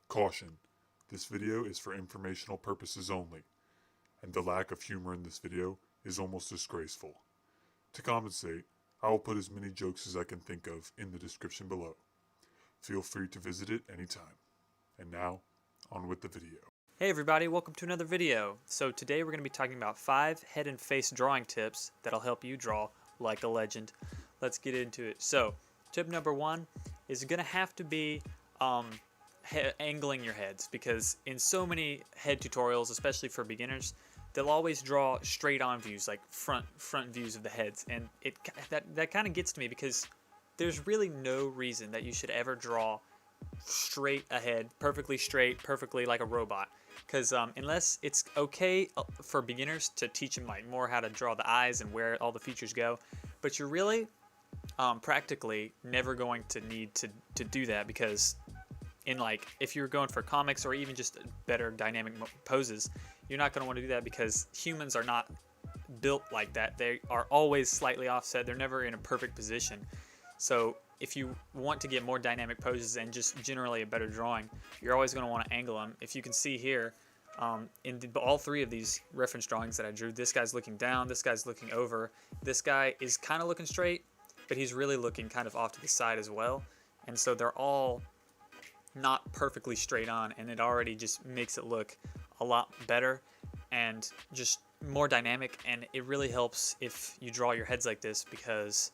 Caution, this video is for informational purposes only, and the lack of humor in this video is almost disgraceful. To compensate, I will put as many jokes as I can think of in the description below. Feel free to visit it anytime. And now, on with the video. Hey everybody, welcome to another video. So today we're going to be talking about 5 head and face drawing tips that'll help you draw like a legend. Let's get into it. So tip number 1 is going to have to be angling your heads, because in so many head tutorials, especially for beginners, they'll always draw straight on views, like front views of the heads, and that kind of gets to me, because there's really no reason that you should ever draw straight ahead, perfectly straight, perfectly like a robot. Because unless it's okay for beginners to teach them like more how to draw the eyes and where all the features go, but you're really practically never going to need to do that, because in like if you're going for comics or even just better dynamic poses, you're not going to want to do that, because humans are not built like that. They are always slightly offset. They're never in a perfect position. So if you want to get more dynamic poses and just generally a better drawing, you're always going to want to angle them. If you can see here, in all 3 of these reference drawings that I drew, this guy's looking down, this guy's looking over, this guy is kind of looking straight, but he's really looking kind of off to the side as well. And so they're all not perfectly straight on, and it already just makes it look a lot better and just more dynamic. And it really helps if you draw your heads like this, because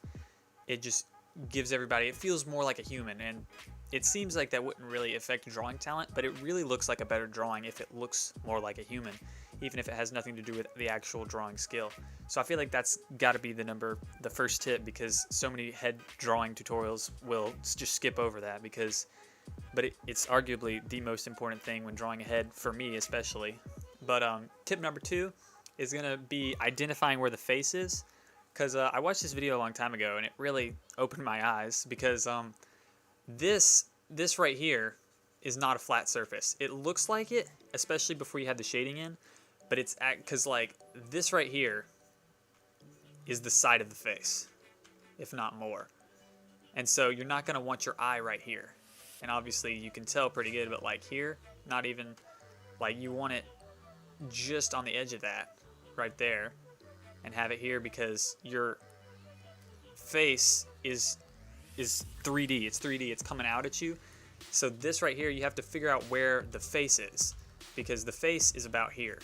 it just gives everybody, it feels more like a human. And it seems like that wouldn't really affect drawing talent, but it really looks like a better drawing if it looks more like a human, even if it has nothing to do with the actual drawing skill. So I feel like that's got to be the first tip, because so many head drawing tutorials will just skip over that, but it's arguably the most important thing when drawing a head, for me especially. But tip number 2 is going to be identifying where the face is, because I watched this video a long time ago and it really opened my eyes, because this right here is not a flat surface. It looks like it, especially before you have the shading in, but it's because like this right here is the side of the face, if not more. And so you're not going to want your eye right here. And obviously you can tell pretty good, but like here, not even, like you want it just on the edge of that right there, and have it here, because your face is 3D. It's 3D. It's coming out at you. So this right here, you have to figure out where the face is, because the face is about here.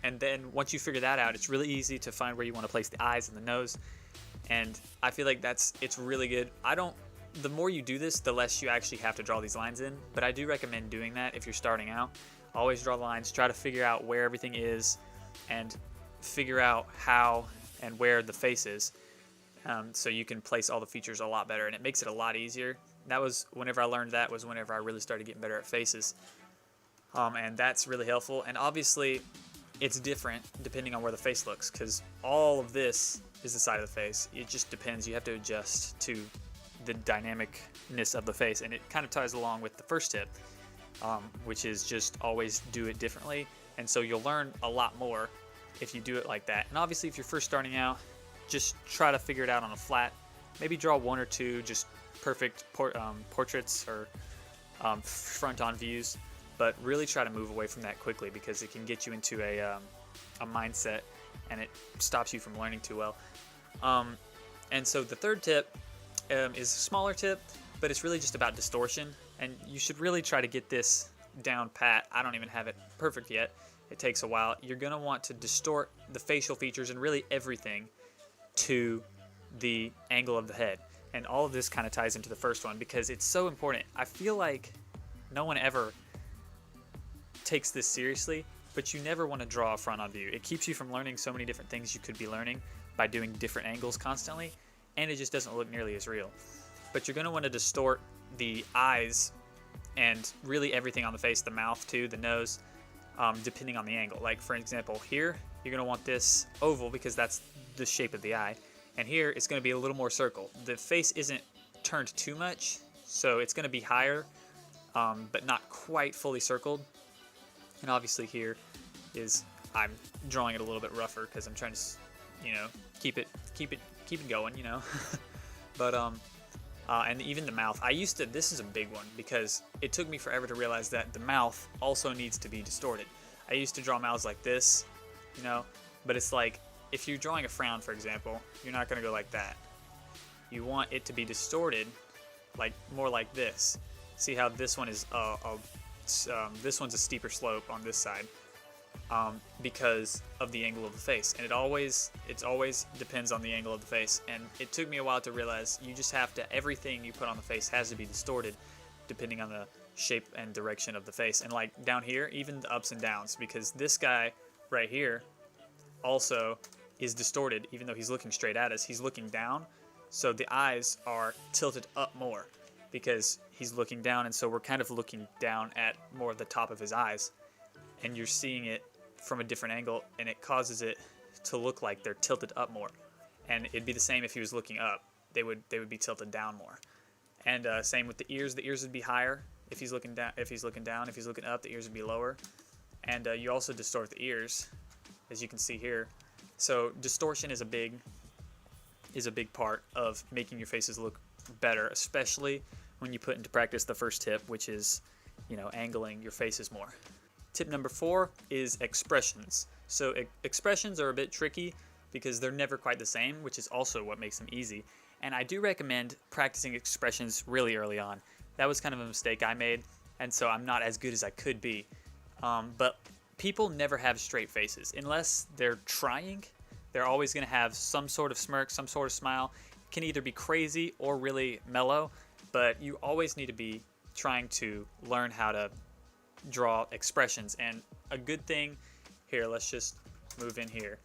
And then once you figure that out, it's really easy to find where you want to place the eyes and the nose. And I feel like it's really good. The more you do this, the less you actually have to draw these lines in, but I do recommend doing that if you're starting out. Always draw lines, try to figure out where everything is, and figure out how and where the face is, so you can place all the features a lot better, and it makes it a lot easier. That was whenever I learned that, was whenever I really started getting better at faces, and that's really helpful. And obviously it's different depending on where the face looks, because all of this is the side of the face. It just depends. You have to adjust to the dynamicness of the face, and it kind of ties along with the first tip, which is just always do it differently. And so you'll learn a lot more if you do it like that. And obviously if you're first starting out, just try to figure it out on a flat. Maybe draw 1 or 2 just perfect portraits or front-on views, but really try to move away from that quickly, because it can get you into a mindset, and it stops you from learning too well. And so the third tip is a smaller tip, but it's really just about distortion, and you should really try to get this down pat. I don't even have it perfect yet. It takes a while. You're going to want to distort the facial features and really everything to the angle of the head. And all of this kind of ties into the first one, because it's so important. I feel like no one ever takes this seriously, but you never want to draw a front-on view. It keeps you from learning so many different things you could be learning by doing different angles constantly, and it just doesn't look nearly as real. But you're going to want to distort the eyes and really everything on the face, the mouth too, the nose, depending on the angle. Like for example, here you're going to want this oval, because that's the shape of the eye, and here it's going to be a little more circle. The face isn't turned too much, so it's going to be higher, but not quite fully circled. And obviously here I'm drawing it a little bit rougher, because I'm trying to, keep it going, But and even the mouth. This is a big one because it took me forever to realize that the mouth also needs to be distorted. I used to draw mouths like this, you know, but it's like, if you're drawing a frown, for example, you're not going to go like that. You want it to be distorted, like more like this. See how this one is, this one's a steeper slope on this side, because of the angle of the face, and it always depends on the angle of the face. And it took me a while to realize you just have to, everything you put on the face has to be distorted, depending on the shape and direction of the face. And like down here, even the ups and downs, because this guy right here also is distorted. Even though he's looking straight at us, he's looking down, so the eyes are tilted up more because he's looking down, and so we're kind of looking down at more of the top of his eyes, and you're seeing it from a different angle, and it causes it to look like they're tilted up more. And it'd be the same if he was looking up. They would be tilted down more. And same with the ears. The ears would be higher if he's looking down. If he's looking up, the ears would be lower. And you also distort the ears, as you can see here. So distortion is a big part of making your faces look better, especially when you put into practice the first tip, which is, you know, angling your faces more. Tip number 4 is expressions. So expressions are a bit tricky because they're never quite the same, which is also what makes them easy. And I do recommend practicing expressions really early on. That was kind of a mistake I made, and so I'm not as good as I could be. But people never have straight faces. Unless they're trying, they're always going to have some sort of smirk, some sort of smile. It can either be crazy or really mellow, but you always need to be trying to learn how to draw expressions. And a good thing here, let's just move in here,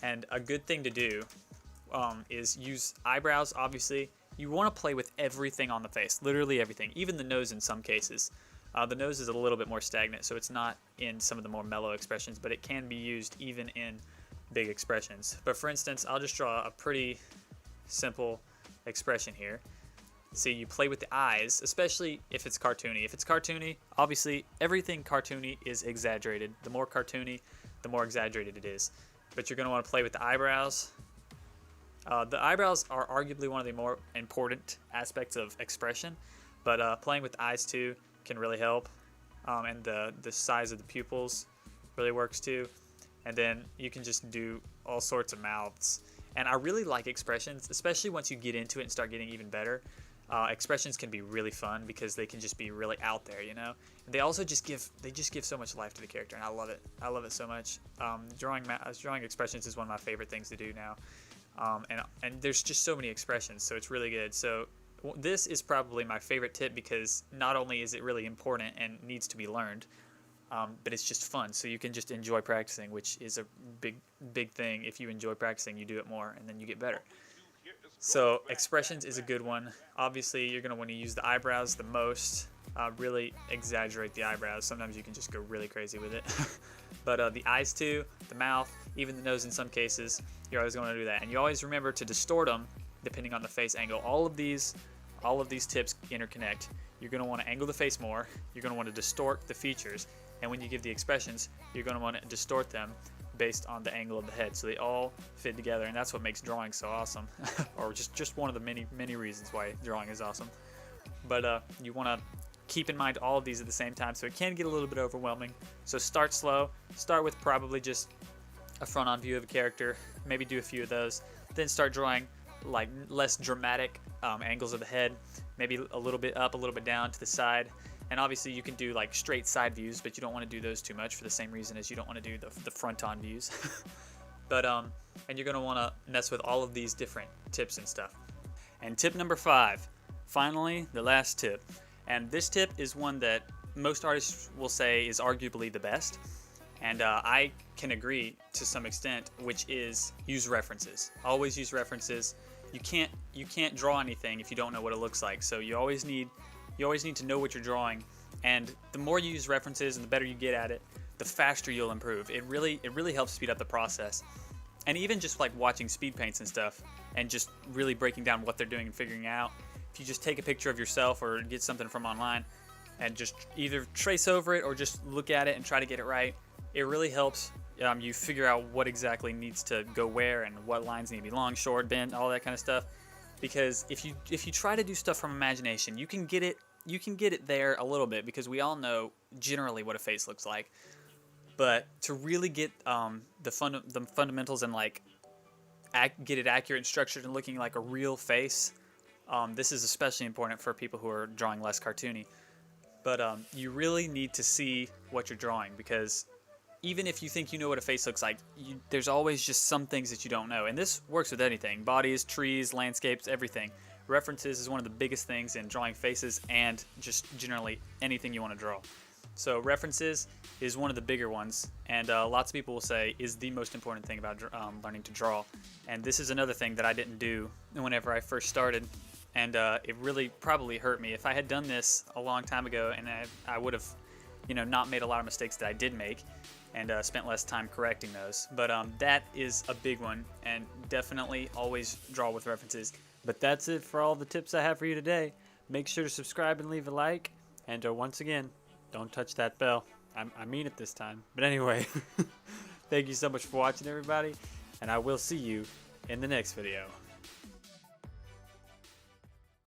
and a good thing to do is use eyebrows. Obviously you want to play with everything on the face, literally everything, even the nose in some cases. The nose is a little bit more stagnant, so it's not in some of the more mellow expressions, but it can be used even in big expressions. But for instance, I'll just draw a pretty simple expression here. See, you play with the eyes, especially if it's cartoony. If it's cartoony, obviously everything cartoony is exaggerated. The more cartoony, the more exaggerated it is. But you're going to want to play with the eyebrows. The eyebrows are arguably one of the more important aspects of expression, but playing with the eyes too can really help. And the size of the pupils really works too. And then you can just do all sorts of mouths. And I really like expressions, especially once you get into it and start getting even better. Expressions can be really fun because they can just be really out there, you know. And they also just give so much life to the character, and I love it. I love it so much. Drawing expressions is one of my favorite things to do now. And there's just so many expressions, so it's really good. So this is probably my favorite tip because not only is it really important and needs to be learned, but it's just fun. So you can just enjoy practicing, which is a big thing. If you enjoy practicing, you do it more, and then you get better. So expressions is a good one. Obviously, you're going to want to use the eyebrows the most. Really exaggerate the eyebrows. Sometimes you can just go really crazy with it. But the eyes too, the mouth, even the nose in some cases, you're always going to do that. And you always remember to distort them depending on the face angle. All of these tips interconnect. You're going to want to angle the face more. You're going to want to distort the features. And when you give the expressions, you're going to want to distort them based on the angle of the head, so they all fit together, and that's what makes drawing so awesome. Or just one of the many reasons why drawing is awesome. But you want to keep in mind all of these at the same time, so it can get a little bit overwhelming. So start slow. Start with probably just a front-on view of a character, maybe do a few of those, then start drawing like less dramatic angles of the head, maybe a little bit up, a little bit down to the side. And obviously you can do like straight side views, but you don't want to do those too much for the same reason as you don't want to do the front-on views. But and you're going to want to mess with all of these different tips and stuff. And tip number 5, finally the last tip. And this tip is one that most artists will say is arguably the best. And I can agree to some extent, which is use references. Always use references. You can't draw anything if you don't know what it looks like. So you always need to know what you're drawing, and the more you use references and the better you get at it, the faster you'll improve. It really helps speed up the process. And even just like watching speed paints and stuff and just really breaking down what they're doing and figuring out, if you just take a picture of yourself or get something from online and just either trace over it or just look at it and try to get it right, it really helps you figure out what exactly needs to go where and what lines need to be long, short, bent, all that kind of stuff. because if you try to do stuff from imagination, you can get it there a little bit, because we all know generally what a face looks like. But to really get the fundamentals and like get it accurate and structured and looking like a real face, this is especially important for people who are drawing less cartoony. But you really need to see what you're drawing, because even if you think you know what a face looks like, there's always just some things that you don't know. And this works with anything: bodies, trees, landscapes, everything. References is one of the biggest things in drawing faces and just generally anything you want to draw. So references is one of the bigger ones, and lots of people will say is the most important thing about learning to draw. And this is another thing that I didn't do whenever I first started, and it really probably hurt me. If I had done this a long time ago, and I would have, not made a lot of mistakes that I did make, and spent less time correcting those. But that is a big one, and definitely always draw with references. But that's it for all the tips I have for you today. Make sure to subscribe and leave a like, and once again, don't touch that bell. I mean it this time. But anyway, thank you so much for watching, everybody, and I will see you in the next video.